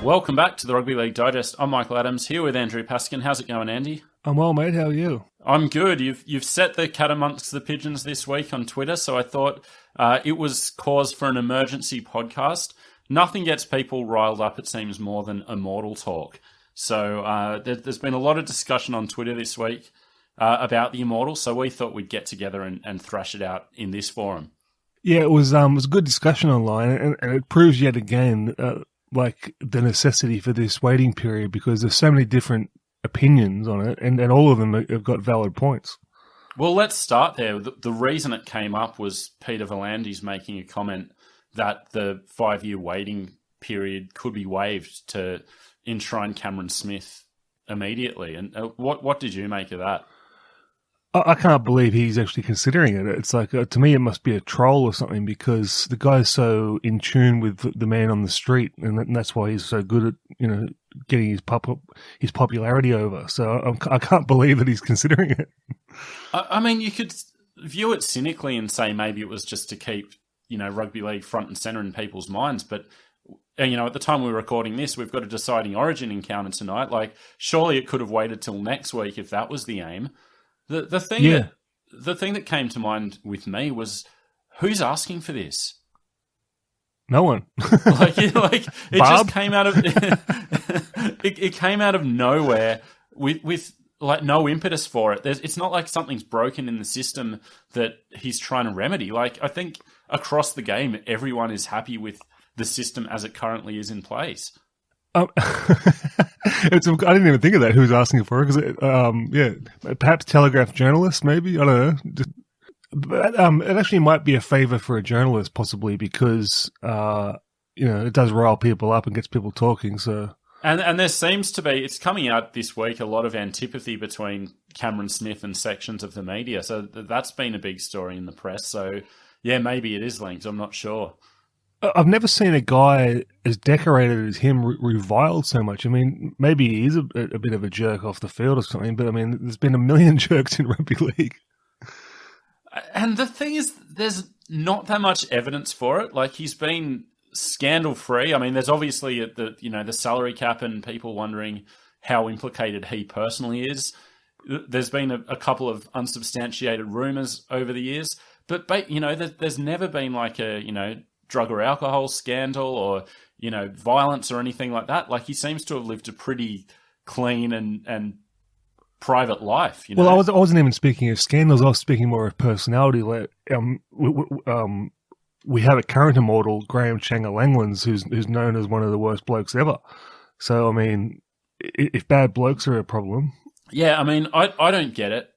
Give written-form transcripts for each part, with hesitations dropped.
Welcome back to the Rugby League Digest. I'm Michael Adams, here with Andrew Paskin. How's it going, Andy? I'm well, mate. How are you? I'm good. You've set the cat amongst the pigeons this week on Twitter, so I thought it was cause for an emergency podcast. Nothing gets people riled up, it seems, more than Immortal Talk. So there's been a lot of discussion on Twitter this week about the Immortals, so we thought we'd get together and thrash it out in this forum. Yeah, it was a good discussion online, and it proves yet again the necessity for this waiting period, because there's so many different opinions on it, and all of them have got valid points. Well, let's start there. The reason it came up was Peter V'landys making a comment that the 5-year waiting period could be waived to enshrine Cameron Smith immediately. And what did you make of that? I can't believe he's actually considering it. It's like, to me, it must be a troll or something, because the guy's so in tune with the man on the street, and that's why he's so good at, getting his popularity over. So I can't believe that he's considering it. I mean, you could view it cynically and say maybe it was just to keep, rugby league front and centre in people's minds. But, at the time we were recording this, we've got a deciding origin encounter tonight. Like, surely it could have waited till next week if that was the aim. The thing that came to mind with me was, who's asking for this? No one. it just came out of it came out of nowhere with like no impetus for it. It's not like something's broken in the system that he's trying to remedy. Like, I think across the game, everyone is happy with the system as it currently is in place. I didn't even think of that. Who's asking for it? Because perhaps Telegraph journalists, maybe. I don't know. It actually might be a favour for a journalist, possibly, because it does rile people up and gets people talking. So, and there seems to be, it's coming out this week, a lot of antipathy between Cameron Smith and sections of the media. So that's been a big story in the press. So yeah, maybe it is linked. I'm not sure. I've never seen a guy as decorated as him reviled so much. I mean, maybe he is a bit of a jerk off the field or something, but I mean, there's been a million jerks in rugby league. And the thing is, there's not that much evidence for it. Like, he's been scandal-free. I mean, there's obviously the salary cap and people wondering how implicated he personally is. There's been a couple of unsubstantiated rumours over the years, but there's never been like a drug or alcohol scandal or, violence or anything like that. Like, he seems to have lived a pretty clean and private life. Well, I wasn't even speaking of scandals. I was speaking more of personality. Like, we have a current immortal, Graham Changa-Langlands, who's known as one of the worst blokes ever. So, I mean, if bad blokes are a problem. Yeah, I mean, I don't get it.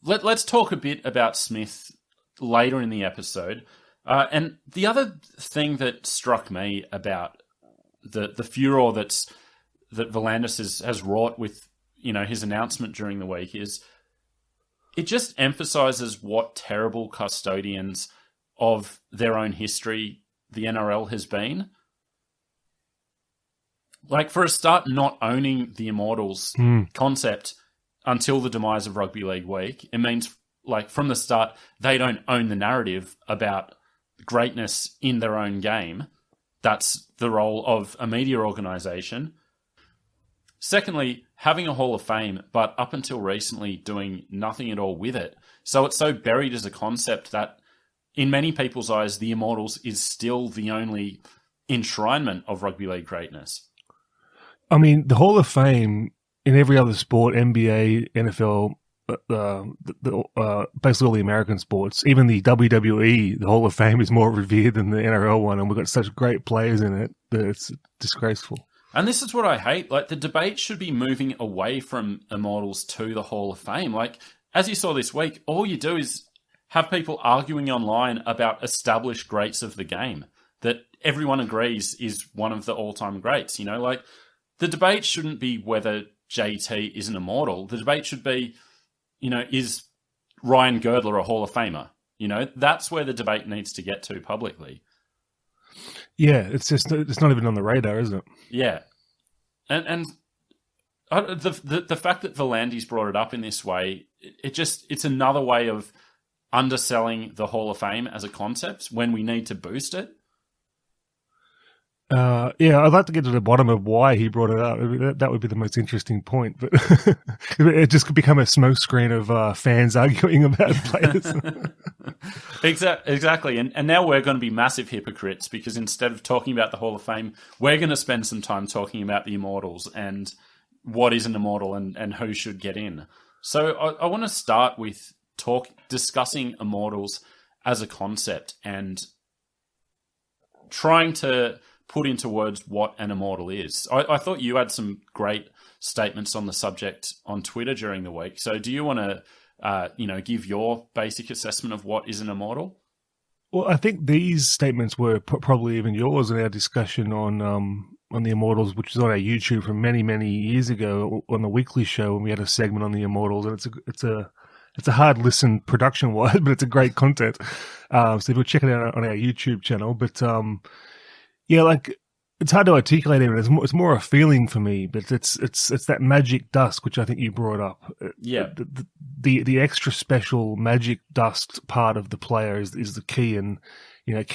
Let's talk a bit about Smith later in the episode. And the other thing that struck me about the furor that V'landys has wrought with, his announcement during the week is it just emphasizes what terrible custodians of their own history the NRL has been. Like, for a start, not owning the Immortals concept until the demise of Rugby League Week, it means, like, from the start, they don't own the narrative about greatness in their own game. That's the role of a media organisation. Secondly, having a Hall of Fame, but up until recently doing nothing at all with it. So it's so buried as a concept that in many people's eyes, the Immortals is still the only enshrinement of rugby league greatness. I mean, the Hall of Fame in every other sport, NBA, NFL, basically all the American sports, even the WWE, the Hall of Fame is more revered than the NRL one, and we've got such great players in it that it's disgraceful. And this is what I hate. Like, the debate should be moving away from Immortals to the Hall of Fame. Like, as you saw this week, all you do is have people arguing online about established greats of the game that everyone agrees is one of the all-time greats. Like, the debate shouldn't be whether JT is an immortal. The debate should be, is Ryan Girdler a Hall of Famer? That's where the debate needs to get to publicly. Yeah, it's not even on the radar, is it? Yeah. And the fact that V'landys brought it up in this way, it's another way of underselling the Hall of Fame as a concept when we need to boost it. Yeah, I'd like to get to the bottom of why he brought it up. I mean, that would be the most interesting point, but it just could become a smokescreen of fans arguing about players. Exactly. And now we're going to be massive hypocrites because instead of talking about the Hall of Fame, we're going to spend some time talking about the Immortals and what is an Immortal and who should get in. So I want to start with discussing Immortals as a concept and trying to put into words what an Immortal is. I thought you had some great statements on the subject on Twitter during the week. So do you want to, give your basic assessment of what is an Immortal? Well, I think these statements were probably even yours in our discussion on the Immortals, which is on our YouTube from many, many years ago on the weekly show when we had a segment on the Immortals, and it's a hard listen production wise, but it's a great content. So if you'll check it out on our YouTube channel, but yeah, like it's hard to articulate it. It's more a feeling for me, but it's that magic dust which I think you brought up. Yeah, the extra special magic dust part of the player is the key, and I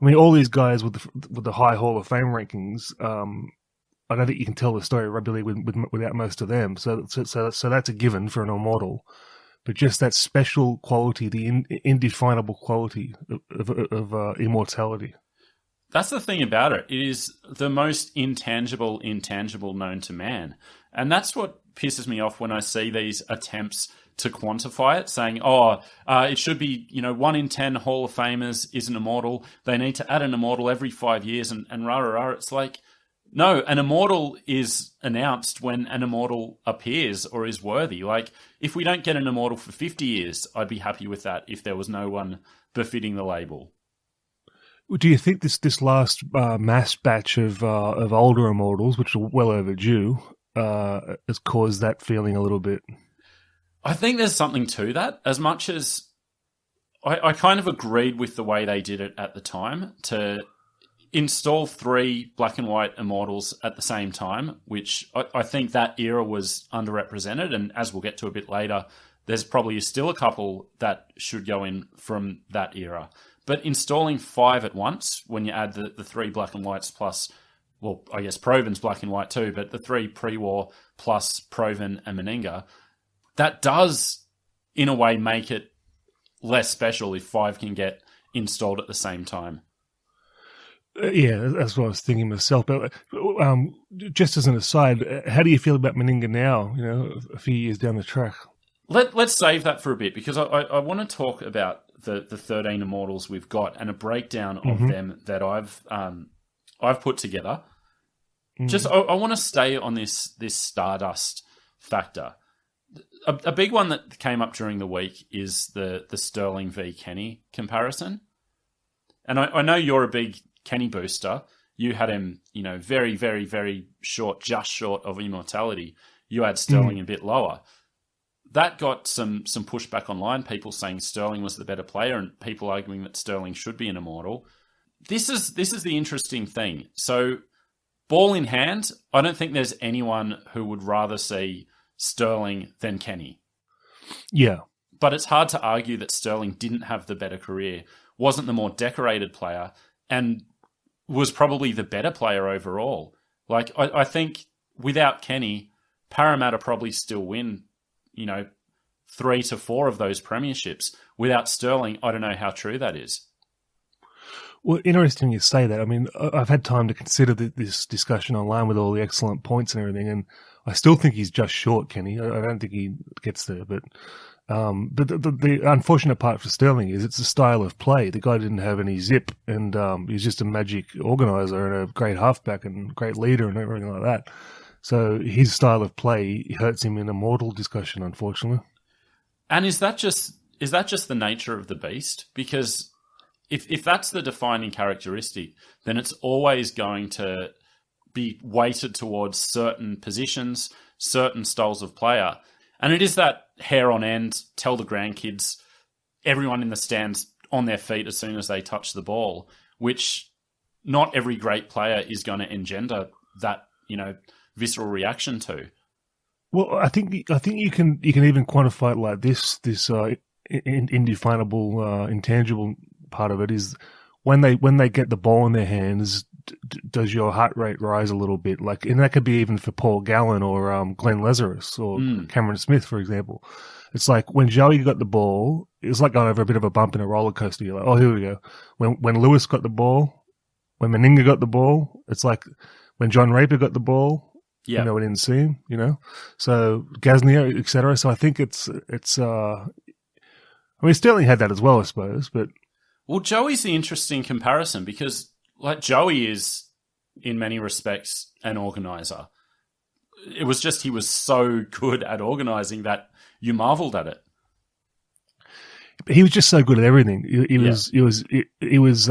mean all these guys with the high Hall of Fame rankings. I don't think you can tell the story of rugby league without most of them. So that's a given for an Immortal. But just that special quality, the indefinable quality of immortality. That's the thing about it. It is the most intangible known to man. And that's what pisses me off when I see these attempts to quantify it, saying, it should be, 1 in 10 Hall of Famers is an Immortal. They need to add an Immortal every 5 years and rah. It's like, no, an Immortal is announced when an Immortal appears or is worthy. Like, if we don't get an Immortal for 50 years, I'd be happy with that if there was no one befitting the label. Do you think this last mass batch of older Immortals, which are well overdue, has caused that feeling a little bit? I think there's something to that. As much as I kind of agreed with the way they did it at the time to install 3 black and white Immortals at the same time, which I think that era was underrepresented. And as we'll get to a bit later, there's probably still a couple that should go in from that era. But installing 5 at once, when you add the 3 black and whites plus, well, I guess Proven's black and white too, but the 3 pre-war plus Proven and Meninga, that does, in a way, make it less special if 5 can get installed at the same time. Yeah, that's what I was thinking myself. But just as an aside, how do you feel about Meninga now, a few years down the track? Let's save that for a bit, because I want to talk about the 13 Immortals we've got and a breakdown of them that I've put together. Just I want to stay on this stardust factor. A big one that came up during the week is the Sterling v Kenny comparison. And I know you're a big Kenny booster. You had him, very, very, very short, just short of immortality. You had Sterling a bit lower. That got some pushback online, people saying Sterling was the better player and people arguing that Sterling should be an Immortal. This is the interesting thing. So, ball in hand, I don't think there's anyone who would rather see Sterling than Kenny. Yeah. But it's hard to argue that Sterling didn't have the better career, wasn't the more decorated player, and was probably the better player overall. Like, I think without Kenny, Parramatta probably still win 3 to 4 of those premierships. Without Sterling, I don't know how true that is. Well, interesting you say that. I mean, I've had time to consider this discussion online with all the excellent points and everything, and I still think he's just short, Kenny. I don't think he gets there, but the unfortunate part for Sterling is it's a style of play. The guy didn't have any zip, and he's just a magic organizer and a great halfback and great leader and everything like that. So his style of play hurts him in Immortal discussion, unfortunately. And is that just the nature of the beast? Because if that's the defining characteristic, then it's always going to be weighted towards certain positions, certain styles of player. And it is that hair on end, tell the grandkids, everyone in the stands on their feet as soon as they touch the ball, which not every great player is going to engender that, visceral reaction to. Well, I think you can even quantify it like this indefinable, intangible part of it is when they get the ball in their hands, does your heart rate rise a little bit? Like, and that could be even for Paul Gallen or Glenn Lazarus or Cameron Smith, for example. It's like when Joey got the ball, it was like going over a bit of a bump in a roller coaster. You're like, oh, here we go. When Lewis got the ball, when Meninga got the ball, it's like when John Raper got the ball. Yeah. You know, we didn't see him, you know. So Gaznia, etc. So I think it's I mean, Sterling had that as well, I suppose, but well, Joey's the interesting comparison because like Joey is in many respects an organizer. It was just he was so good at organizing that you marveled at it. He was just so good at everything. He was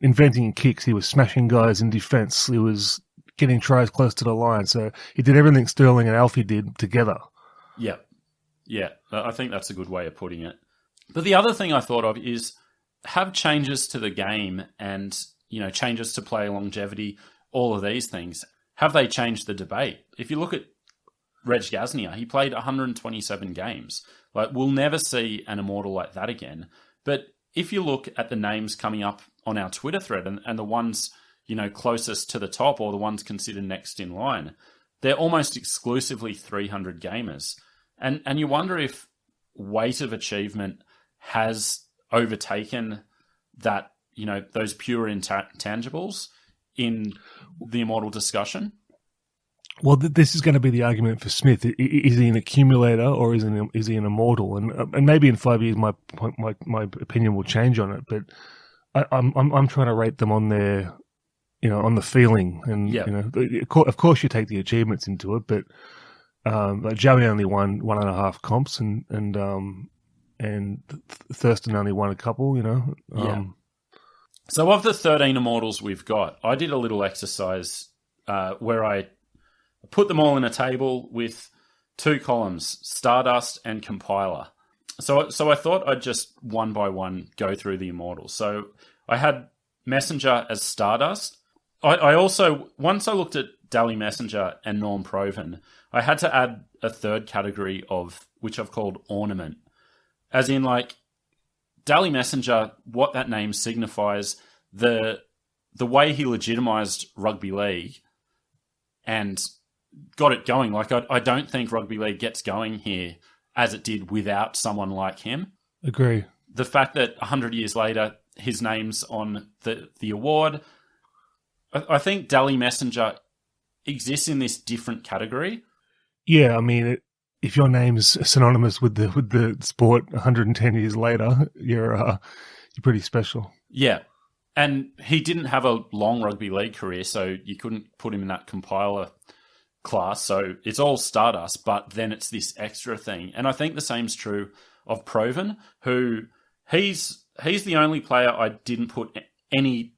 inventing kicks. He was smashing guys in defense. He was getting tries close to the line. So he did everything Sterling and Alfie did together. Yeah. Yeah. I think that's a good way of putting it. But the other thing I thought of is have changes to the game and, you know, changes to player longevity, all of these things. Have they changed the debate? If you look at Reg Gaznia, he played 127 games. Like, we'll never see an Immortal like that again. But if you look at the names coming up on our Twitter thread and the ones, you know, closest to the top or the ones considered next in line, they're almost exclusively 300 gamers. And you wonder if weight of achievement has overtaken that, you know, those pure intangibles in the Immortal discussion. Well, this is going to be the argument for Smith. Is he an accumulator or is he an Immortal? And maybe in 5 years my opinion will change on it. But I'm trying to rate them on their, you know, on the feeling. And you know, of course you take the achievements into it, but like Joey only won 1.5 comps, and Thurston only won a couple. You know. So of the 13 Immortals we've got, I did a little exercise where I put them all in a table with 2 columns, Stardust and Compiler. So I thought I'd just one by one go through the Immortals. So I had Messenger as Stardust. I also, once I looked at Dally Messenger and Norm Proven, I had to add a third category of, which I've called Ornament. As in, like, Dally Messenger, what that name signifies, the way he legitimized rugby league and got it going. Like, I don't think rugby league gets going here as it did without someone like him. Agree. The fact that 100 years later, his name's on the award, I think Dally Messenger exists in this different category. Yeah, I mean, if your name's synonymous with the sport 110 years later, you're pretty special. Yeah. And he didn't have a long rugby league career, so you couldn't put him in that compiler class. So it's all Stardust, but then it's this extra thing. And I think the same's true of Proven, who he's the only player I didn't put any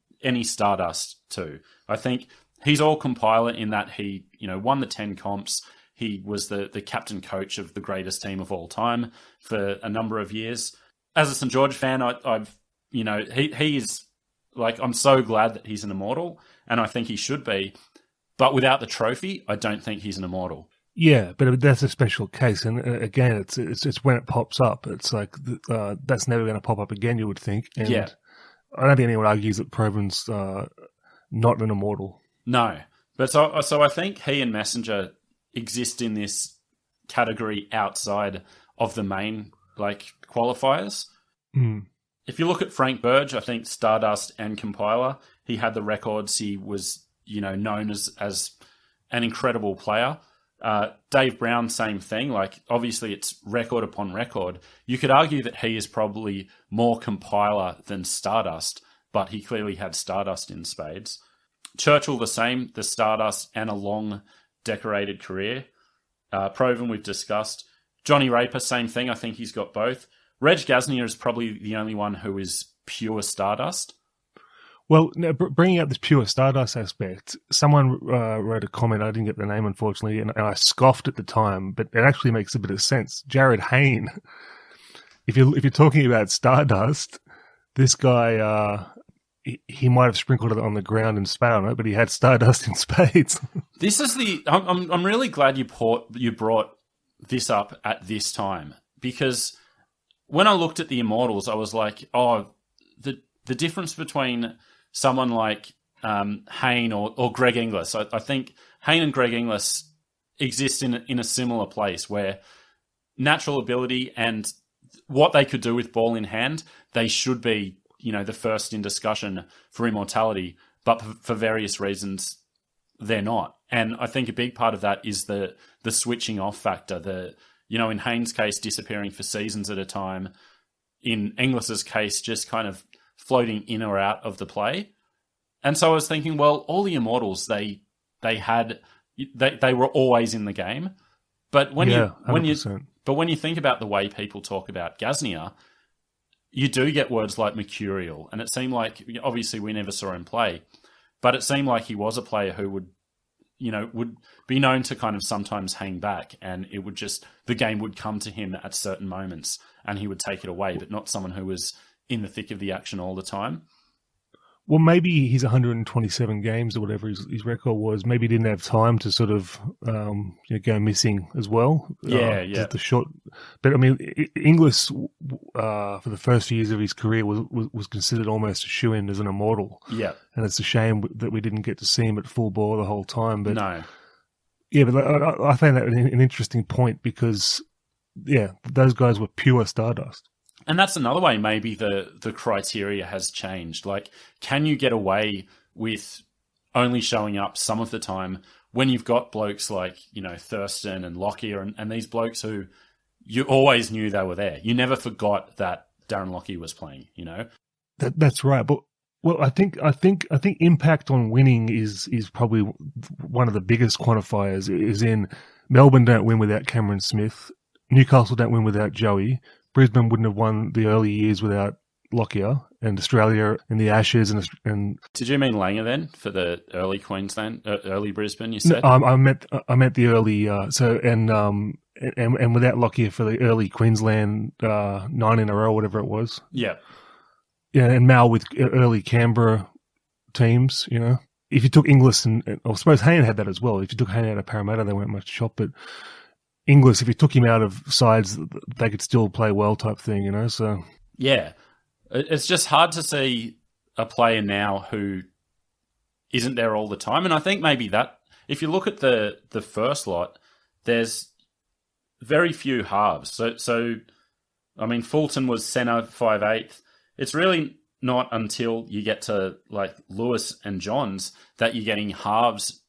Stardust to. I think he's all compiler in that he, you know, won the 10 comps. He was the captain coach of the greatest team of all time for a number of years. As a St. George fan, I've, you know, he is, like, I'm so glad that he's an Immortal, and I think he should be. But without the trophy, I don't think he's an Immortal. Yeah, but that's a special case, and again, it's when it pops up. It's like that's never going to pop up again, you would think. And yeah, I don't think anyone argues that Proven's not an Immortal. No, but so I think he and Messenger exist in this category outside of the main, like, qualifiers. Mm. If you look at Frank Burge, I think Stardust and Compiler, he had the records. He was, you know, known as an incredible player. Dave Brown, same thing. Like, obviously it's record upon record. You could argue that he is probably more Compiler than Stardust, but he clearly had Stardust in spades. Churchill, the same, the Stardust and a long decorated career. Proven, we've discussed. Johnny Raper, same thing. I think he's got both. Reg Gaznia is probably the only one who is pure Stardust. Well, now, bringing up this pure Stardust aspect, someone wrote a comment, I didn't get the name, unfortunately, and I scoffed at the time, but it actually makes a bit of sense. Jared Hayne. If you're talking about Stardust, this guy, he might have sprinkled it on the ground and spat on it, but he had Stardust in spades. This is I'm really glad you brought this up at this time, because when I looked at the Immortals, I was like, oh, the difference between someone like Hayne or Greg Inglis. I think Hayne and Greg Inglis exist in a similar place where natural ability and what they could do with ball in hand, they should be, the first in discussion for immortality, but for various reasons, they're not. And I think a big part of that is the switching off factor. In Hayne's case, disappearing for seasons at a time. In Inglis's case, just kind of floating in or out of the play. And so I was thinking, well, all the Immortals, they were always in the game. But when you think about the way people talk about Gaznia, you do get words like mercurial, and it seemed like, obviously we never saw him play, but it seemed like he was a player who would be known to kind of sometimes hang back, and the game would come to him at certain moments and he would take it away, but not someone who was in the thick of the action all the time. Well, maybe his 127 games or whatever his record was, maybe he didn't have time to sort of go missing as well. Yeah. The short, but I mean, Inglis for the first few years of his career was considered almost a shoo-in as an Immortal. Yeah, and it's a shame that we didn't get to see him at full bore the whole time. But no, yeah, but I found that an interesting point because those guys were pure stardust. And that's another way maybe the criteria has changed. Like, can you get away with only showing up some of the time when you've got blokes like, Thurston and Lockyer and these blokes who you always knew they were there. You never forgot that Darren Lockyer was playing, That's right. But I think impact on winning is probably one of the biggest quantifiers. Is in Melbourne don't win without Cameron Smith. Newcastle don't win without Joey. Brisbane wouldn't have won the early years without Lockyer, and Australia in the Ashes and. Did you mean Langer then for the early Queensland, early Brisbane? You said no, I meant the early. And without Lockyer for the early Queensland 9 in a row, whatever it was. Yeah, and Mal with early Canberra teams. If you took Inglis and I suppose Hayne had that as well. If you took Hayne out of Parramatta, they weren't much shot, but. Inglis, if you took him out of sides, they could still play well type thing, so... Yeah. It's just hard to see a player now who isn't there all the time. And I think maybe that, if you look at the first lot, there's very few halves. So I mean, Fulton was centre 5/8. It's really not until you get to, like, Lewis and Johns that you're getting halves,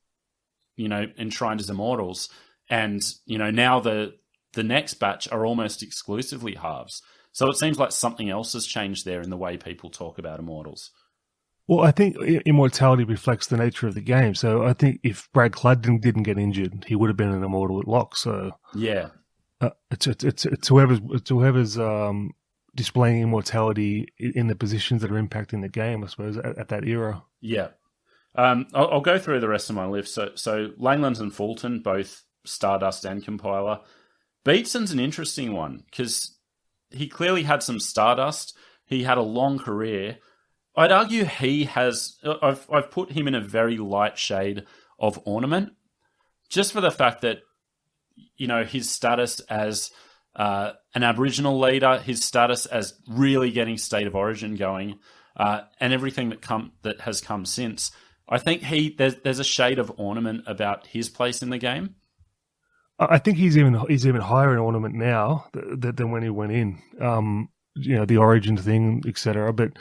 enshrined as Immortals. And, now the next batch are almost exclusively halves. So it seems like something else has changed there in the way people talk about Immortals. Well, I think immortality reflects the nature of the game. So I think if Brad Cludd didn't get injured, he would have been an Immortal at lock. So yeah, it's whoever's displaying immortality in the positions that are impacting the game, I suppose, at that era. Yeah. I'll go through the rest of my list. So Langlands and Fulton, both Stardust and Compiler. Beatson's an interesting one because he clearly had some Stardust. He had a long career. I'd argue he has... I've put him in a very light shade of ornament just for the fact that, his status as an Aboriginal leader, his status as really getting State of Origin going, and everything that has come since. I think there's a shade of ornament about his place in the game. I think he's even higher in ornament now than when he went in. The origin thing, etc. But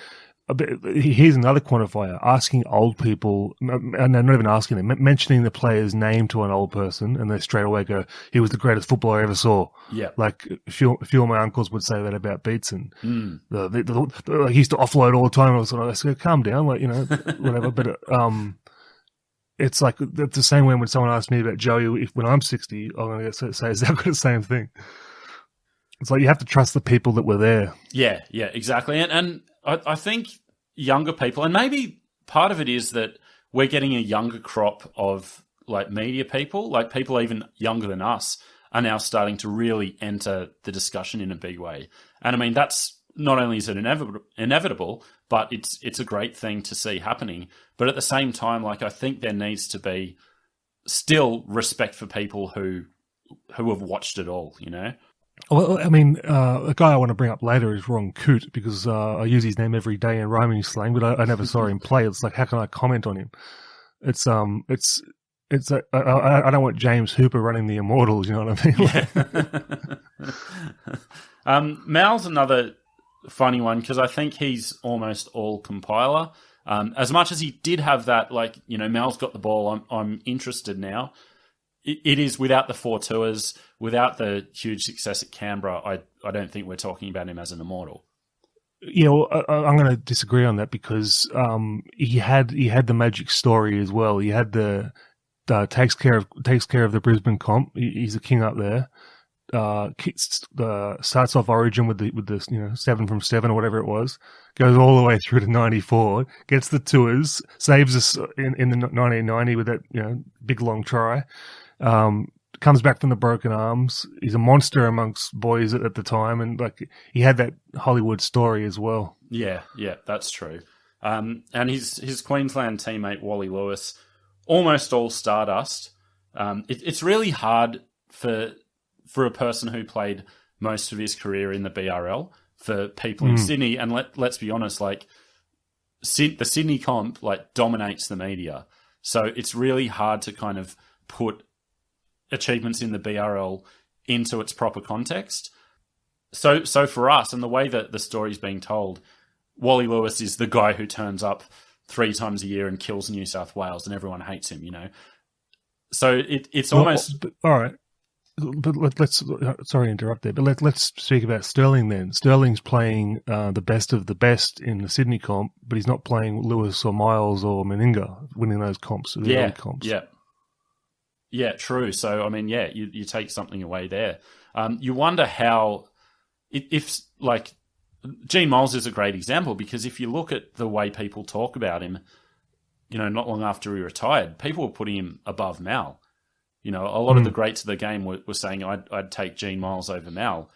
here's another quantifier: asking old people, and not even asking them, mentioning the player's name to an old person, and they straight away go, "He was the greatest footballer I ever saw." Yeah, like a few of my uncles would say that about Beatson. He used to offload all the time. I was like, "So calm down, whatever." But it's like it's the same way when someone asks me about Joey. When I'm 60, I'm going to say exactly the same thing. It's like you have to trust the people that were there. Yeah, exactly. And I think younger people, and maybe part of it is that we're getting a younger crop of like media people, like people even younger than us, are now starting to really enter the discussion in a big way. And I mean, that's not only is it inevitable, but it's a great thing to see happening. But at the same time, like I think there needs to be still respect for people who have watched it all, Well, I mean, a guy I want to bring up later is Ron Coote because I use his name every day in rhyming slang, but I never saw him play. It's like, how can I comment on him? It's I don't want James Hooper running the Immortals. You know what I mean? Yeah. Mal's another funny one because I think he's almost all compiler. As much as he did have that, like, you know, Mal's got the ball. I'm interested now. It is without the 4 tours, without the huge success at Canberra. I don't think we're talking about him as an Immortal. Yeah, well, I'm going to disagree on that because he had the magic story as well. He had the takes care of the Brisbane comp. He's a king up there. Starts off Origin with the 7 from 7 or whatever it was. Goes all the way through to 94. Gets the tours. Saves us in the 1990 with that big long try. Comes back from the broken arms. He's a monster amongst boys at the time, and like he had that Hollywood story as well. Yeah, that's true. And his Queensland teammate Wally Lewis, almost all stardust. It's really hard for a person who played most of his career in the BRL for people in Sydney, and let's be honest, like the Sydney comp like dominates the media, so it's really hard to kind of put achievements in the BRL into its proper context. So for us, and the way that the story's being told, Wally Lewis is the guy who turns up 3 times a year and kills New South Wales, and everyone hates him, So it's almost... All right. But let's sorry to interrupt there, but let's speak about Sterling then. Sterling's playing the best of the best in the Sydney comp, but he's not playing Lewis or Miles or Meninga winning those comps. Early comps. Yeah, true. So, I mean, you take something away there. You wonder how, if like, Gene Miles is a great example because if you look at the way people talk about him, not long after he retired, people were putting him above Mal. A lot of the greats of the game were saying, I'd take Gene Miles over Mal.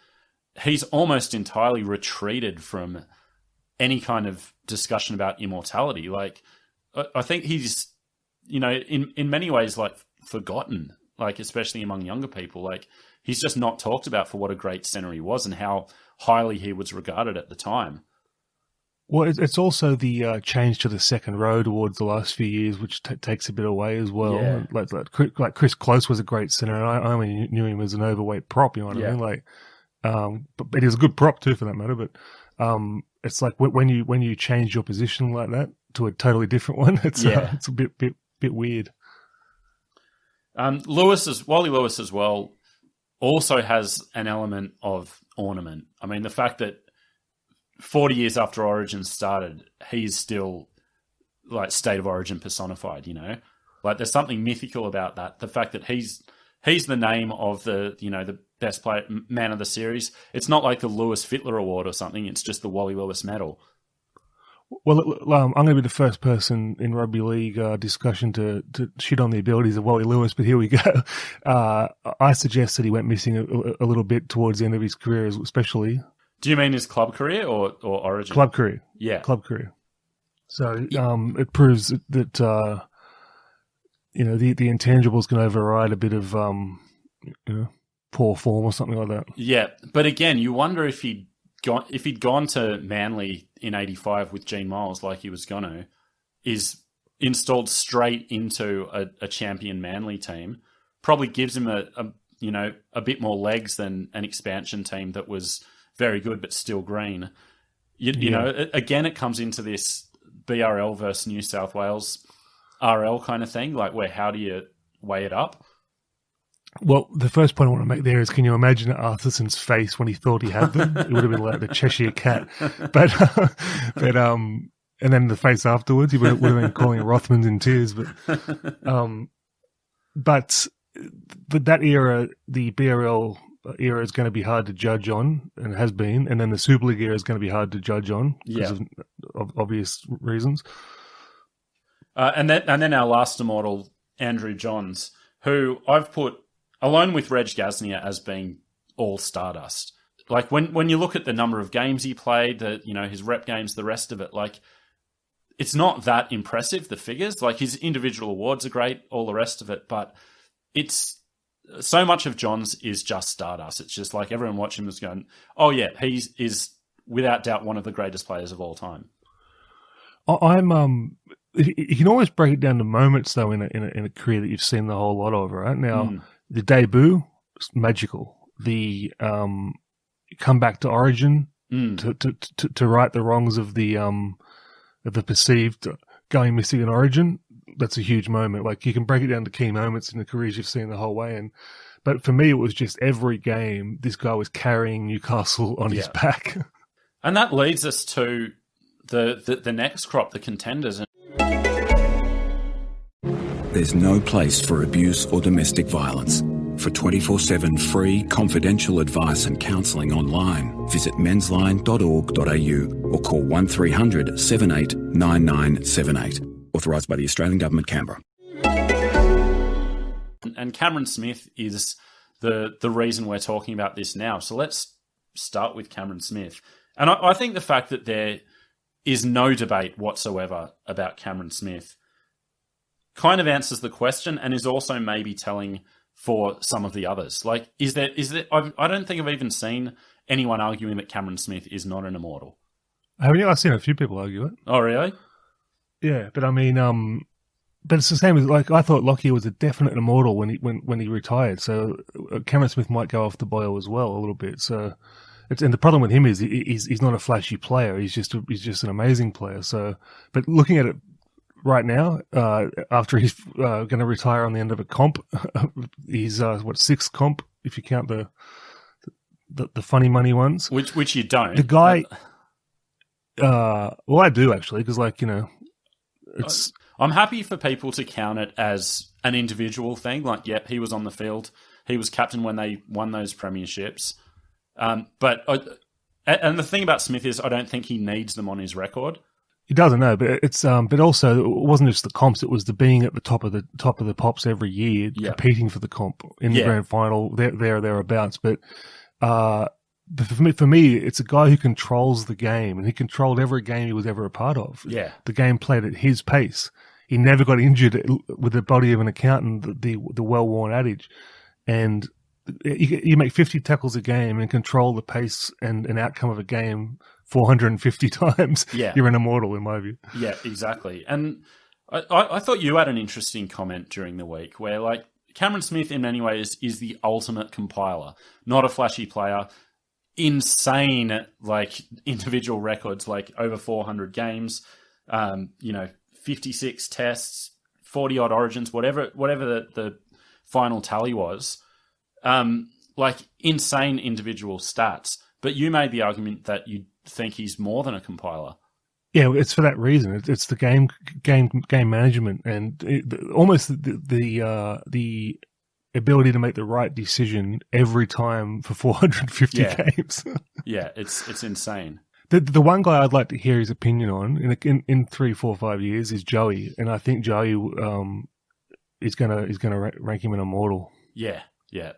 He's almost entirely retreated from any kind of discussion about immortality. Like, I think he's, in many ways, like, forgotten, like, especially among younger people. Like, he's just not talked about for what a great centre he was and how highly he was regarded at the time. Well, it's also the change to the second row towards the last few years, which takes a bit away as well. Yeah. Like Chris Close was a great centre, and I only knew him as an overweight prop. You know what I mean? Like, but he was a good prop too, for that matter. But it's like when you change your position like that to a totally different one, it's a bit weird. Wally Lewis as well also has an element of ornament. I mean, the fact that 40 years after Origin started, he's still like State of Origin personified, Like, there's something mythical about that. The fact that he's the name of the best player, man of the series. It's not like the Lewis Fittler Award or something. It's just the Wally Lewis medal. Well, I'm going to be the first person in rugby league discussion to shit on the abilities of Wally Lewis, but here we go. I suggest that he went missing a little bit towards the end of his career, especially. Do you mean his club career or Origin? Club career. Yeah. Club career. So it proves that the intangibles can override a bit of poor form or something like that. Yeah, but again, you wonder if he'd gone to Manly in '85 with Gene Miles like he was gonna, is installed straight into a champion Manly team, probably gives him a bit more legs than an expansion team that was very good but still green. Again, it comes into this BRL versus New South Wales RL kind of thing, like where how do you weigh it up? Well, the first point I want to make there is, can you imagine Arthursson's face when he thought he had them? It would have been like the Cheshire Cat. But and then the face afterwards, he would have been calling Rothmans in tears. But that era, the BRL era, is going to be hard to judge on, and has been. And then the Super League era is going to be hard to judge on because of obvious reasons. And then our last Immortal, Andrew Johns, who I've put alone with Reg Gasnier as being all stardust. Like when you look at the number of games he played, his rep games, the rest of it, like it's not that impressive, the figures. Like his individual awards are great, all the rest of it, but it's so much of John's is just stardust. It's just like everyone watching him is going, oh yeah, he is without doubt one of the greatest players of all time. You can always break it down to moments though in a career that you've seen the whole lot of, right? Now, the debut, magical. The come back to Origin to right the wrongs of the perceived going missing in Origin. That's a huge moment. Like, you can break it down to key moments in the careers you've seen the whole way. But for me, it was just every game this guy was carrying Newcastle on his back. And that leads us to the next crop, the contenders. There's no place for abuse or domestic violence. For 24/7 free, confidential advice and counselling online, visit mensline.org.au or call 1300 78 9978. Authorised by the Australian Government, Canberra. And Cameron Smith is the reason we're talking about this now. So let's start with Cameron Smith. And I think the fact that there is no debate whatsoever about Cameron Smith kind of answers the question, and is also maybe telling for some of the others. Like, is there? I don't think I've even seen anyone arguing that Cameron Smith is not an immortal. Haven't you? I've seen a few people argue it. Oh, really? Yeah, but I mean, but it's the same as, like, I thought Lockyer was a definite immortal when he retired. So Cameron Smith might go off the boil as well a little bit. So and the problem with him is he's not a flashy player. He's just an amazing player. So, but looking at it right now, after he's going to retire on the end of a comp, he's sixth comp if you count the funny money ones. Which you don't. The guy, well, I do actually, because, like, you know, it's. I'm happy for people to count it as an individual thing. Like, yep, he was on the field, he was captain when they won those premierships. And the thing about Smith is, I don't think he needs them on his record. He doesn't know, but it's but also it wasn't just the comps; it was the being at the top of the pops every year, competing for the comp in the grand final, thereabouts. But for me, it's a guy who controls the game, and he controlled every game he was ever a part of. Yeah, the game played at his pace. He never got injured with the body of an accountant, the well-worn adage. And you make 50 tackles a game and control the pace and an outcome of a game 450 times. Yeah. You're an immortal, in my view. Yeah, exactly. And I thought you had an interesting comment during the week where, like, Cameron Smith in many ways is the ultimate compiler. Not a flashy player. Insane, like, individual records, like over 400 games, 56 tests, 40-odd origins, whatever the final tally was. Like, insane individual stats. But you made the argument that you think he's more than a compiler. Yeah, it's for that reason. It's the game management, and almost the ability to make the right decision every time for 450 games. Yeah, it's insane. The one guy I'd like to hear his opinion on in 3, 4, 5 years is Joey, and I think Joey is gonna rank him an immortal. Yeah,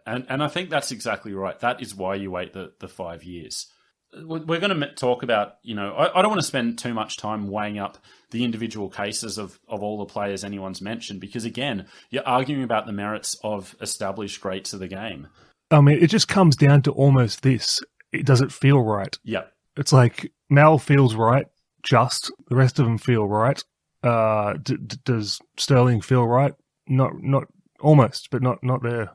and I think that's exactly right. That is why you wait the 5 years. We're going to talk about, I don't want to spend too much time weighing up the individual cases of all the players anyone's mentioned, because, again, you're arguing about the merits of established greats of the game. I mean, it just comes down to almost this. Does it feel right? Yeah. It's like Mal feels right, just. The rest of them feel right. Does Sterling feel right? Not almost, but not there.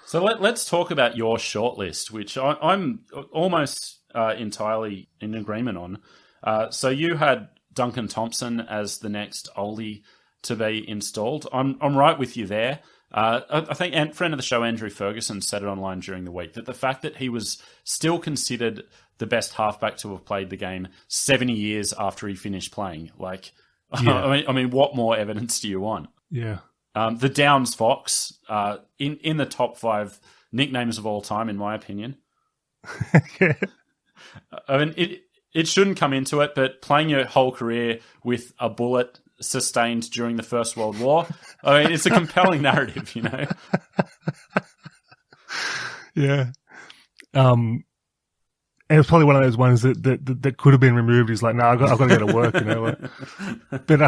So let's talk about your shortlist, which I'm almost entirely in agreement on. So you had Duncan Thompson as the next oldie to be installed. I'm right with you there. I think friend of the show Andrew Ferguson said it online during the week that the fact that he was still considered the best halfback to have played the game 70 years after he finished playing, like, I mean, what more evidence do you want? Yeah. The Downs Fox, in the top 5 nicknames of all time, in my opinion. Yeah. I mean, it shouldn't come into it, but playing your whole career with a bullet sustained during the First World War, I mean, it's a compelling narrative, Yeah. And it's probably one of those ones that could have been removed. He's like, no, I've got to go to work, But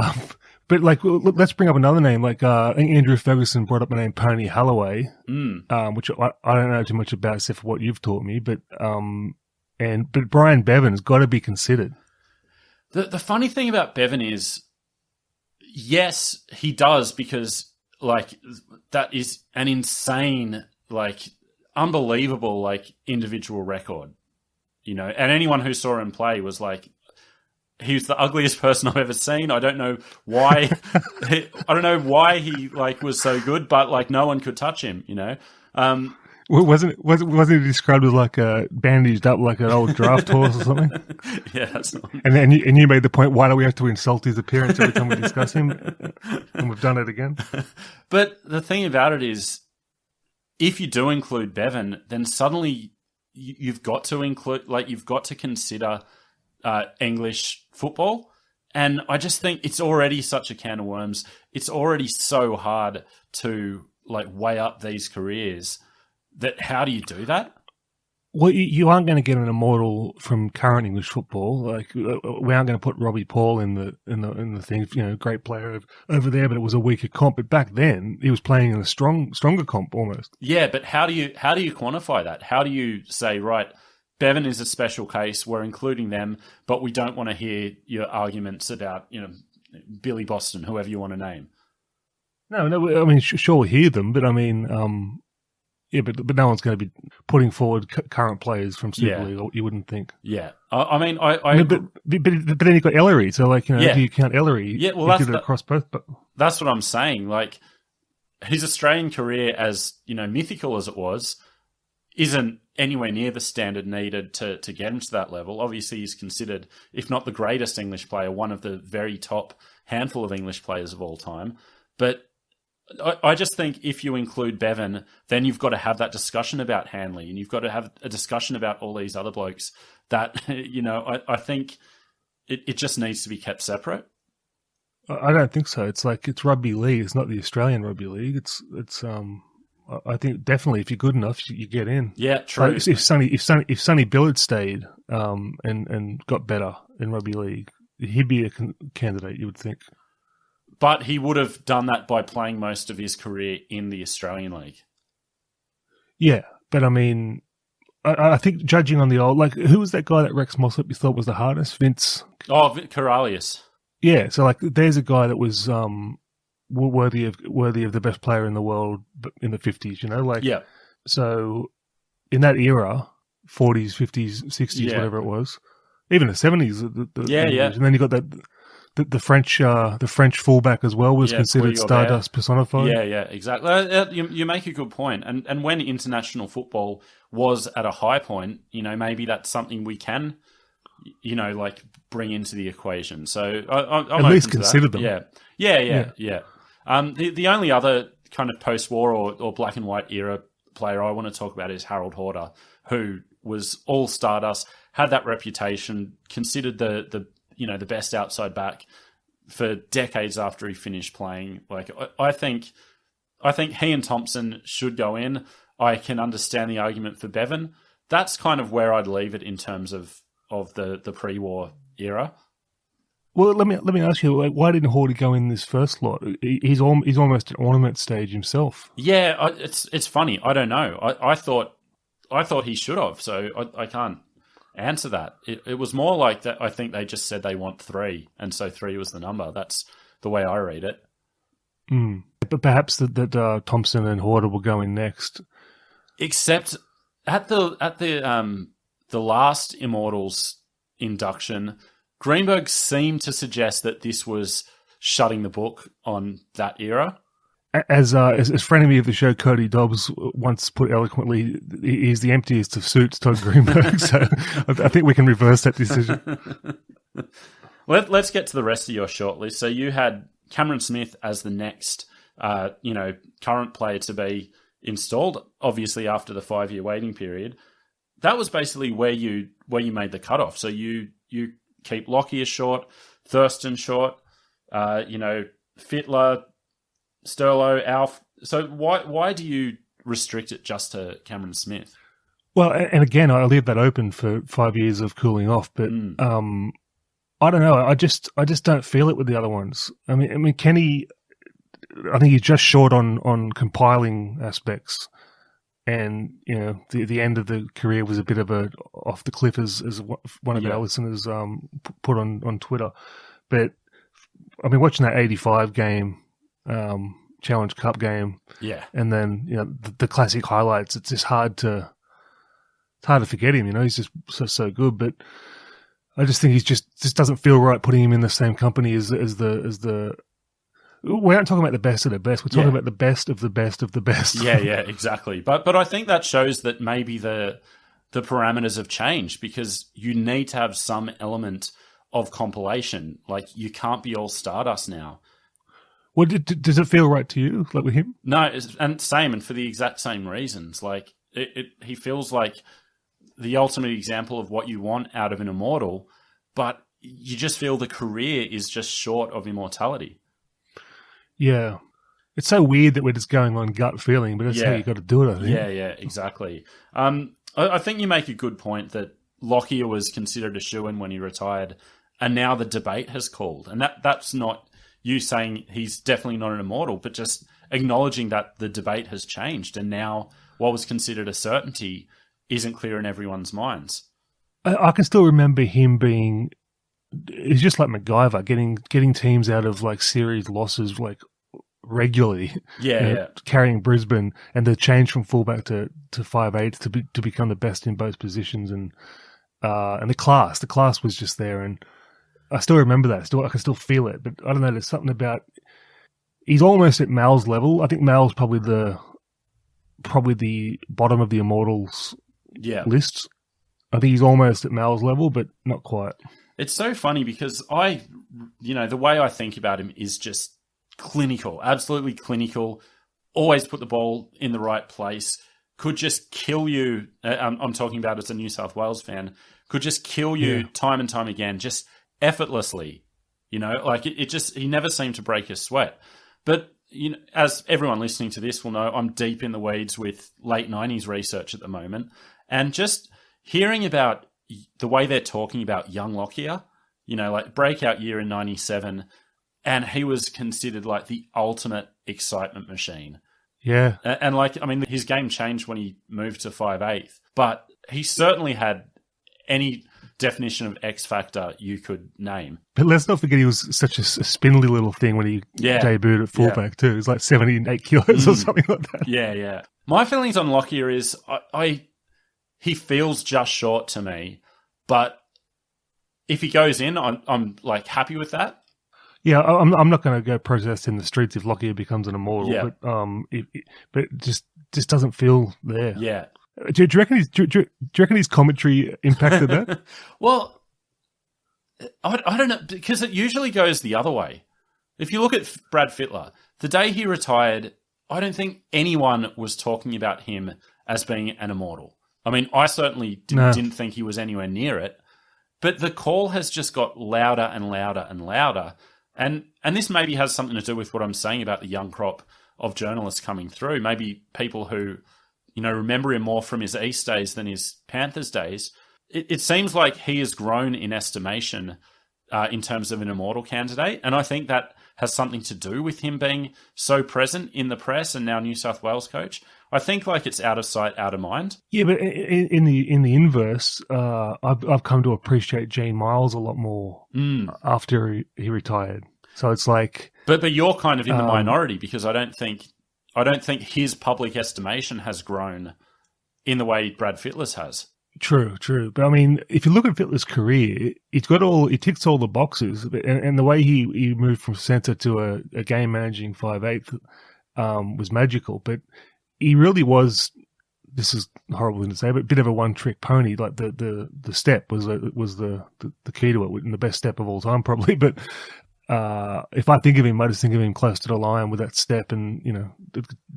But let's bring up another name. I think Andrew Ferguson brought up the name Pony Holloway, which I don't know too much about except for what you've taught me. But Brian Bevan's got to be considered. The funny thing about Bevan is, yes, he does, because that is an insane, unbelievable, individual record, and anyone who saw him play was like, he was the ugliest person I've ever seen. I don't know why. He was so good, but no one could touch him. Wasn't he described as bandaged up like an old draft horse or something? Yeah, that's not... And you made the point. Why do we have to insult his appearance every time we discuss him? And we've done it again. But the thing about it is, if you do include Bevan, then suddenly you've got to include, you've got to consider English football. And I just think it's already such a can of worms. It's already so hard to weigh up these careers, that how do you do that? Well, you aren't going to get an immortal from current English football. We aren't going to put Robbie Paul in the thing. Great player over there, but it was a weaker comp. But back then, he was playing in a stronger comp almost. Yeah, but how do you quantify that? How do you say, right, Bevan is a special case, we're including them, but we don't want to hear your arguments about Billy Boston, whoever you want to name? No. I mean, sure, we'll hear them, but I mean. Yeah, but no one's going to be putting forward current players from Super League. You wouldn't think. Yeah, I mean, but then you've got Ellery. So, do you count Ellery? Yeah, well, that's across both. But that's what I'm saying. His Australian career, as mythical as it was, isn't anywhere near the standard needed to get him to that level. Obviously, he's considered, if not the greatest English player, one of the very top handful of English players of all time. But I just think if you include Bevan, then you've got to have that discussion about Hanley, and you've got to have a discussion about all these other blokes that, I think it just needs to be kept separate. I don't think so. It's it's rugby league. It's not the Australian rugby league. It's I think definitely if you're good enough, you get in. Yeah, true. If Sonny Billard stayed and got better in rugby league, he'd be a candidate, you would think. But he would have done that by playing most of his career in the Australian League. Yeah, but I mean, I think judging on the old, who was that guy that Rex Mossop you thought was the hardest? Vince? Oh, Corralius. Yeah, so there's a guy that was worthy of the best player in the world in the 50s. Yeah. So in that era, 40s, 50s, 60s, whatever it was, even the 70s. And then you got that. The French fullback as well was considered stardust personified. Yeah, exactly. You make a good point. And when international football was at a high point, maybe that's something we can, bring into the equation. So I'm at least consider them. Yeah. The only other kind of post-war or black and white era player I want to talk about is Harold Horder, who was all stardust, had that reputation, considered the best outside back for decades after he finished playing. I think he and Thompson should go in. I can understand the argument for Bevan. That's kind of where I'd leave it in terms of the pre-war era. Well, let me ask you, why didn't Hordy go in this first lot? He's almost an ornament stage himself. Yeah, it's funny. I don't know. I thought he should have. So I can't answer that. It was more like that. I think they just said they want 3, and so 3 was the number. That's the way I read it. But perhaps that Thompson and Horder will go in next. Except at the last Immortals induction, Greenberg seemed to suggest that this was shutting the book on that era. As frenemy of the show, Cody Dobbs once put eloquently, he's the emptiest of suits, Todd Greenberg. So I think we can reverse that decision. Let's get to the rest of your shortlist. So you had Cameron Smith as the next, current player to be installed. Obviously, after the 5-year waiting period, that was basically where you made the cutoff. So you keep Lockyer short, Thurston short, Fittler, Sterlo, Alf. So why do you restrict it just to Cameron Smith? Well, and again, I leave that open for 5 years of cooling off. But I don't know. I just don't feel it with the other ones. I mean, Kenny, I think he's just short on compiling aspects, and the end of the career was a bit of a off the cliff, as one of our listeners put on Twitter. But I mean, watching that '85 game, Challenge Cup game, and then the classic highlights. It's just hard to forget him. He's just so good, but I just think he's just doesn't feel right putting him in the same company as the. We aren't talking about the best of the best. We're talking about the best of the best of the best. Yeah, exactly. But I think that shows that maybe the parameters have changed, because you need to have some element of compilation. Like, you can't be all Stardust now. Well, does it feel right to you, like with him? No, and for the exact same reasons. Like, he feels like the ultimate example of what you want out of an immortal, but you just feel the career is just short of immortality. Yeah. It's so weird that we're just going on gut feeling, but that's how you got to do it, I think. Yeah, exactly. I think you make a good point that Lockyer was considered a shoo-in when he retired, and now the debate has called. And that's not you saying he's definitely not an immortal, but just acknowledging that the debate has changed, and now what was considered a certainty isn't clear in everyone's minds. I can still remember him being... He's just like MacGyver, getting teams out of like series losses like regularly. Carrying Brisbane, and the change from fullback to 5'8" to become the best in both positions, and the class was just there, and I still remember that. I can still feel it, but I don't know. There's something about he's almost at Mal's level. I think Mal's probably the bottom of the Immortals list. I think he's almost at Mal's level, but not quite. It's so funny because the way I think about him is just clinical, absolutely clinical, always put the ball in the right place, could just kill you. I'm talking about as a New South Wales fan, could just kill you time and time again, just effortlessly. Like he never seemed to break a sweat. But, as everyone listening to this will know, I'm deep in the weeds with late 90s research at the moment, and just hearing about the way they're talking about young Lockyer, like breakout year in 97, and he was considered like the ultimate excitement machine. Yeah. And his game changed when he moved to 5'8", but he certainly had any definition of X factor you could name. But let's not forget he was such a spindly little thing when he debuted at fullback too. It was like 78 kilos or something like that. Yeah. My feelings on Lockyer is he feels just short to me, but if he goes in, I'm like happy with that. Yeah, I'm not going to go protest in the streets if Lockyer becomes an immortal, but it just doesn't feel there. Yeah. Do you reckon his commentary impacted that? Well, I don't know, because it usually goes the other way. If you look at Brad Fittler, the day he retired, I don't think anyone was talking about him as being an immortal. I mean, I certainly didn't think he was anywhere near it, but the call has just got louder and louder and louder. And this maybe has something to do with what I'm saying about the young crop of journalists coming through. Maybe people who, remember him more from his East days than his Panthers days. It seems like he has grown in estimation in terms of an immortal candidate. And I think that has something to do with him being so present in the press and now New South Wales coach. I think like it's out of sight, out of mind. Yeah, but in the inverse, I've come to appreciate Gene Miles a lot more after he retired. So it's like, but you're kind of in the minority, because I don't think his public estimation has grown in the way Brad Fittler's has. True. But I mean, if you look at Fittler's career, he ticks all the boxes, and the way he moved from centre to a game managing 5'8" was magical. But he really was, this is a horrible thing to say, but a bit of a one-trick pony. Like the step was the key to it, and the best step of all time probably. But if I think of him, I just think of him close to the line with that step and,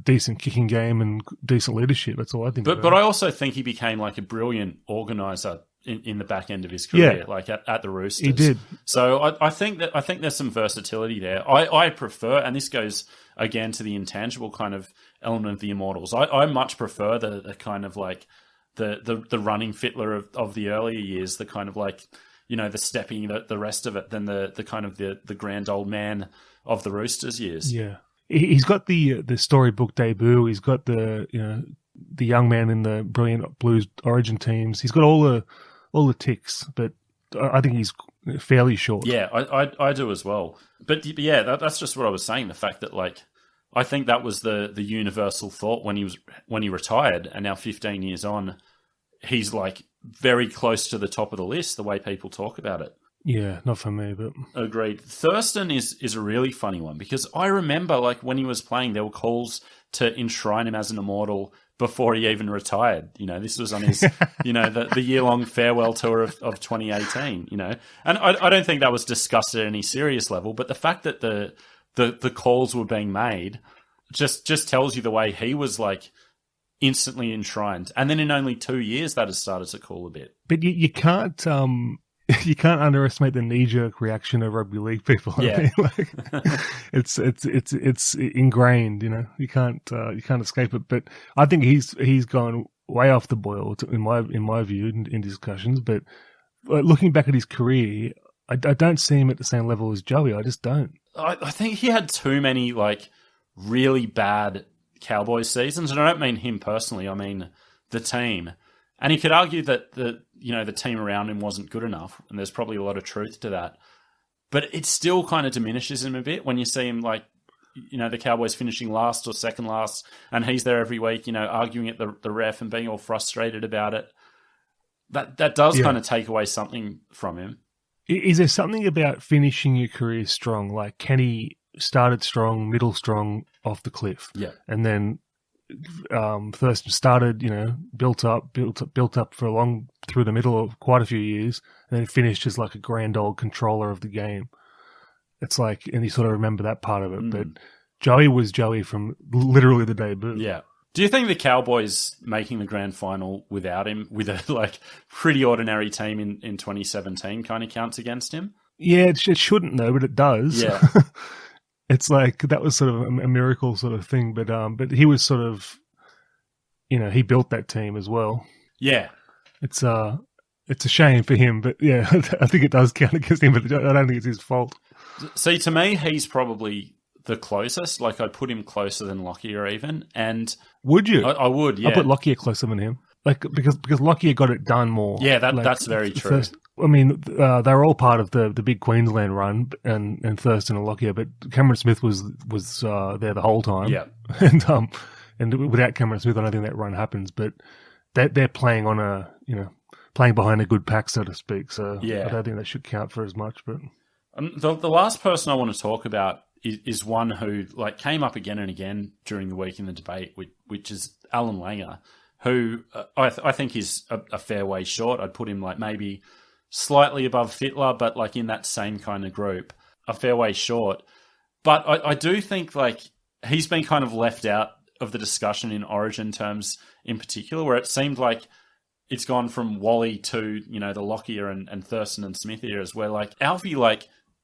decent kicking game and decent leadership. That's all I think about. But I also think he became like a brilliant organizer in the back end of his career, like at the Roosters. He did. So I think there's some versatility there. I prefer, and this goes again to the intangible kind of element of the Immortals. I much prefer the kind of like the running Fittler of the earlier years, the kind of like, the stepping, the rest of it than the kind of the grand old man of the Roosters years. Yeah. He's got the storybook debut. He's got the young man in the brilliant Blues Origin teams. He's got all the ticks, but I think he's fairly short. Yeah, I do as well. But yeah, that's just what I was saying. The fact that I think that was the universal thought when he retired, and now 15 years on, he's very close to the top of the list. The way people talk about it. Yeah, not for me, but agreed. Thurston is a really funny one because I remember when he was playing, there were calls to enshrine him as an immortal before he even retired. This was on his, the year-long farewell tour of 2018, and I don't think that was discussed at any serious level, but the fact that the calls were being made just tells you the way he was instantly enshrined. And then in only 2 years, that has started to cool a bit. But you can't, you can't underestimate the knee-jerk reaction of rugby league people. Yeah. I mean, it's ingrained. You can't escape it. But I think he's gone way off the boil in my view in discussions. But looking back at his career, I don't see him at the same level as Joey. I just don't. I think he had too many really bad Cowboys seasons, and I don't mean him personally. I mean the team. And he could argue that the team around him wasn't good enough, and there's probably a lot of truth to that. But it still kind of diminishes him a bit when you see him the Cowboys finishing last or second last, and he's there every week, arguing at the ref and being all frustrated about it. That does kind of take away something from him. Is there something about finishing your career strong? Like Kenny started strong, middle strong, off the cliff. Yeah. And then Thurston started, built up for through the middle of quite a few years, and then finished as a grand old controller of the game. It's and you sort of remember that part of it. But Joey was Joey from literally the debut. Yeah. Do you think the Cowboys making the grand final without him, with a pretty ordinary team in 2017, kind of counts against him? Yeah, it shouldn't though, but it does. Yeah. It's that was sort of a miracle sort of thing, but he was sort of, he built that team as well. Yeah. It's a shame for him, but yeah, I think it does count against him, but I don't think it's his fault. See, to me, he's probably the closest. I'd put him closer than Lockyer even. And would you? I would, yeah. I'd put Lockyer closer than him. Because Lockyer got it done more. Yeah, that's very true. They're all part of the big Queensland run, and Thurston and Lockyer, but Cameron Smith was there the whole time. Yeah, and without Cameron Smith, I don't think that run happens. But they're playing on playing behind a good pack, so to speak. So yeah. I don't think that should count for as much. But the last person I want to talk about is one who came up again and again during the week in the debate, which is Alan Langer, who I think is a fair way short. I'd put him maybe slightly above Fittler, but in that same kind of group, a fair way short. But I do think he's been kind of left out of the discussion in Origin terms in particular, where it seemed it's gone from Wally to, the Lockyer and Thurston and Smith eras, where Alfie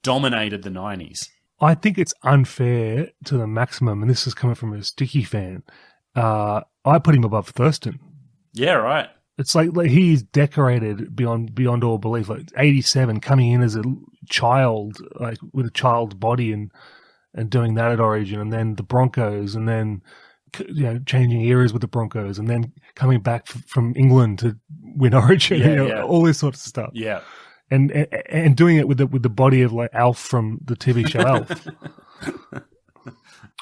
dominated the 90s. I think it's unfair to the maximum, and this is coming from a Sticky fan. I put him above Thurston. Yeah, right. It's he's decorated beyond all belief. 87, coming in as a child, with a child's body and doing that at Origin, and then the Broncos, and then changing eras with the Broncos, and then coming back from England to win Origin. All this sort of stuff. Yeah, and doing it with the body of Alf from the TV show Alf.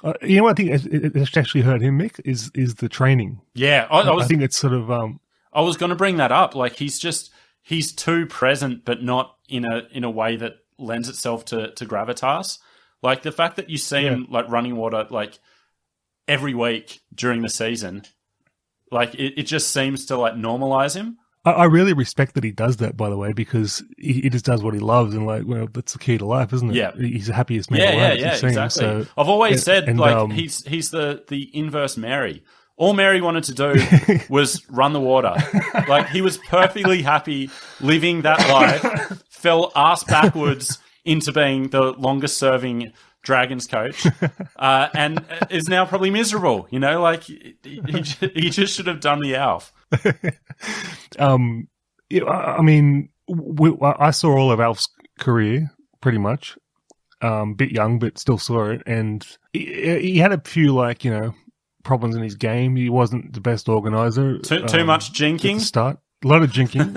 What I think it actually hurt him, Mick, is the training. Yeah, I think it's sort of. I was going to bring that up. He's too present, but not in a way that lends itself to gravitas. The fact that you see him running water every week during the season, it just seems to normalize him. I really respect that he does that, by the way, because he just does what he loves, and that's the key to life, isn't it? Yeah, he's the happiest man alive. Yeah, exactly. So, I've always said he's the inverse Mary. All Mary wanted to do was run the water. He was perfectly happy living that life. Fell ass backwards into being the longest serving Dragons coach, and is now probably miserable. He just should have done the Alf. I mean, I saw all of Alf's career pretty much. Bit young, but still saw it, and he had a few problems in his game. He wasn't the best organizer. Too much jinking. At the start, a lot of jinking.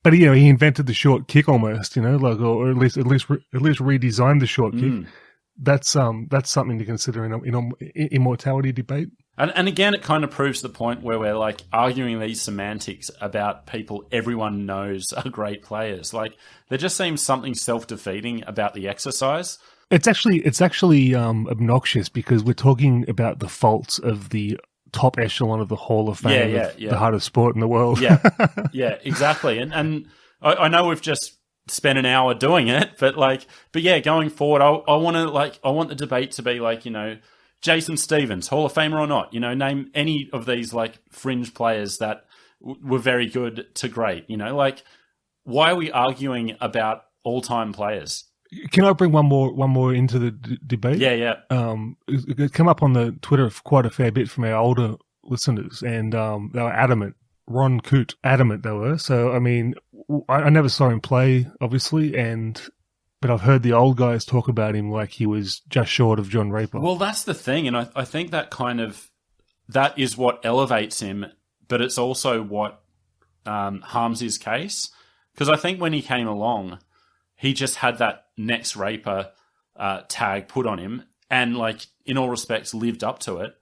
But he invented the short kick almost. Or at least redesigned the short kick. That's something to consider in immortality debate. And again, it kind of proves the point where we're like arguing these semantics about people everyone knows are great players. Like there just seems something self-defeating about the exercise. It's actually obnoxious because we're talking about the faults of the top echelon of the Hall of Fame, the hardest sport in the world. Yeah, exactly. And I know we've just spent an hour doing it, but going forward, I want the debate to be Jason Stevens, Hall of Famer or not, name any of these fringe players that were very good to great, why are we arguing about all-time players? Can I bring one more into the debate? Yeah. It came up on the Twitter quite a fair bit from our older listeners, and they were adamant. Ron Coote, adamant they were. So, I mean, I never saw him play, obviously, but I've heard the old guys talk about him like he was just short of John Raper. Well, that's the thing, and I think that that is what elevates him, but it's also what harms his case. Because I think when he came along, he just had that next Raper tag put on him, and in all respects lived up to it,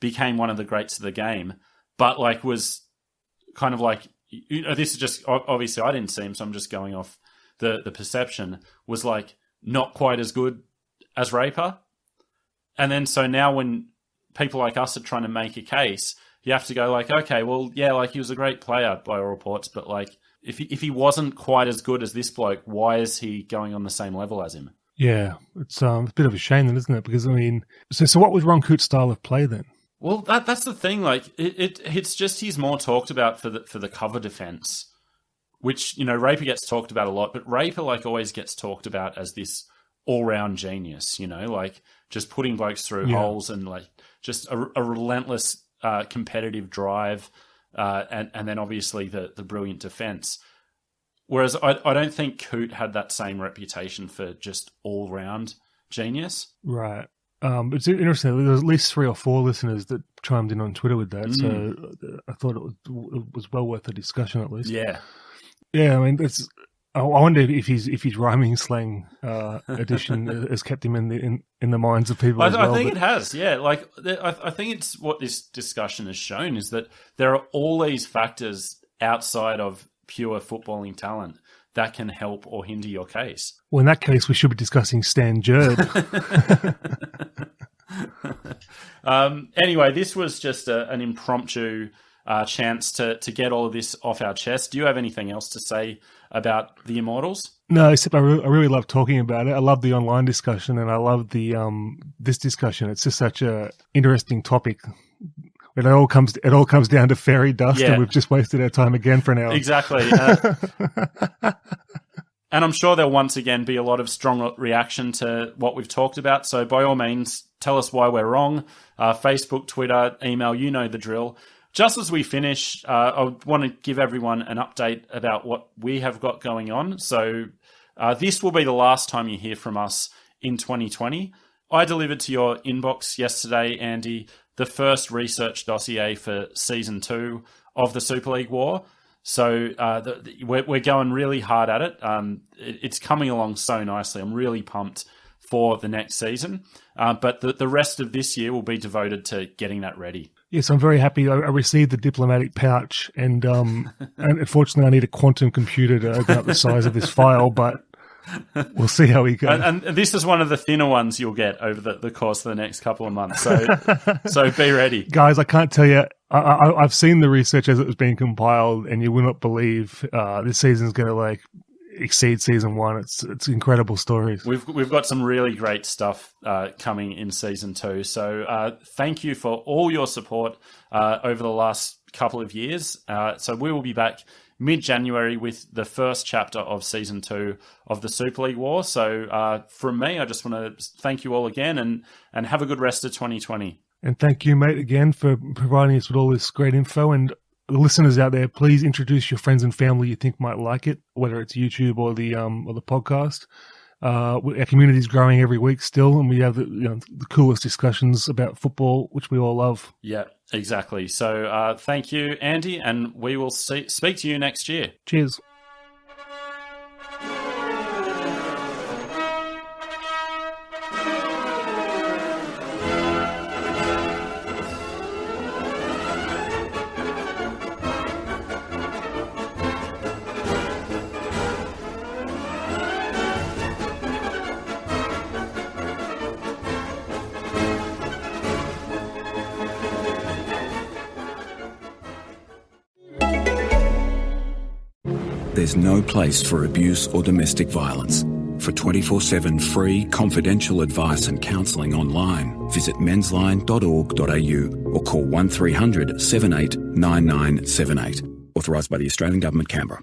became one of the greats of the game, but was kind of this is just, obviously I didn't see him, so I'm just going off the perception, was not quite as good as Raper. And then so now when people like us are trying to make a case, you have to go okay, well, yeah, he was a great player by all reports, but if he wasn't quite as good as this bloke, why is he going on the same level as him? Yeah, it's a bit of a shame then, isn't it? Because I mean, so what was Ron Coote's style of play then? Well, that's the thing. It's just he's more talked about for the cover defense, which Raper gets talked about a lot, but Raper always gets talked about as this all-round genius. Just putting blokes through holes and just a relentless competitive drive, and then obviously the brilliant defense. Whereas I don't think Coote had that same reputation for just all-round genius. Right. It's interesting. There's at least 3 or 4 listeners that chimed in on Twitter with that, so I thought it was well worth a discussion at least. Yeah. I mean, I wonder if his rhyming slang edition has kept him in the minds of people. I think it has. Yeah, I think it's what this discussion has shown is that there are all these factors outside of pure footballing talent that can help or hinder your case. Well, in that case, we should be discussing Stan Jerd. Anyway, this was just an impromptu chance to get all of this off our chest. Do you have anything else to say about the Immortals? No, except I really love talking about it. I love the online discussion, and I love the this discussion. It's just such a interesting topic. It all comes down to fairy dust, and we've just wasted our time again for an hour. Exactly. And I'm sure there'll once again be a lot of strong reaction to what we've talked about. So by all means, tell us why we're wrong. Facebook, Twitter, email, you know the drill. Just as we finish, I want to give everyone an update about what we have got going on. So this will be the last time you hear from us in 2020. I delivered to your inbox yesterday, Andy, the first research dossier for Season 2 of the Super League War. So we're going really hard at it. It's coming along so nicely. I'm really pumped for the next season. But the rest of this year will be devoted to getting that ready. Yes, I'm very happy. I received the diplomatic pouch, and unfortunately I need a quantum computer to open up the size of this file, but we'll see how we go. And this is one of the thinner ones you'll get over the course of the next couple of months. So be ready. Guys, I can't tell you. I've seen the research as it was being compiled, and you will not believe this season's going to exceed season 1. It's incredible stories. We've got some really great stuff coming in season 2. So thank you for all your support over the last couple of years. So we will be back mid-January with the first chapter of season 2 of the Super League War. So from me, I just want to thank you all again and have a good rest of 2020. And thank you, mate, again for providing us with all this great info. And listeners out there, please introduce your friends and family you think might like it, whether it's YouTube or the podcast. Our community is growing every week still, and we have the coolest discussions about football, which we all love. Yeah, exactly. So thank you, Andy, and we will speak to you next year. Cheers. There's no place for abuse or domestic violence. For 24/7 free, confidential advice and counselling online, visit mensline.org.au or call 1300 78 9978. Authorised by the Australian Government, Canberra.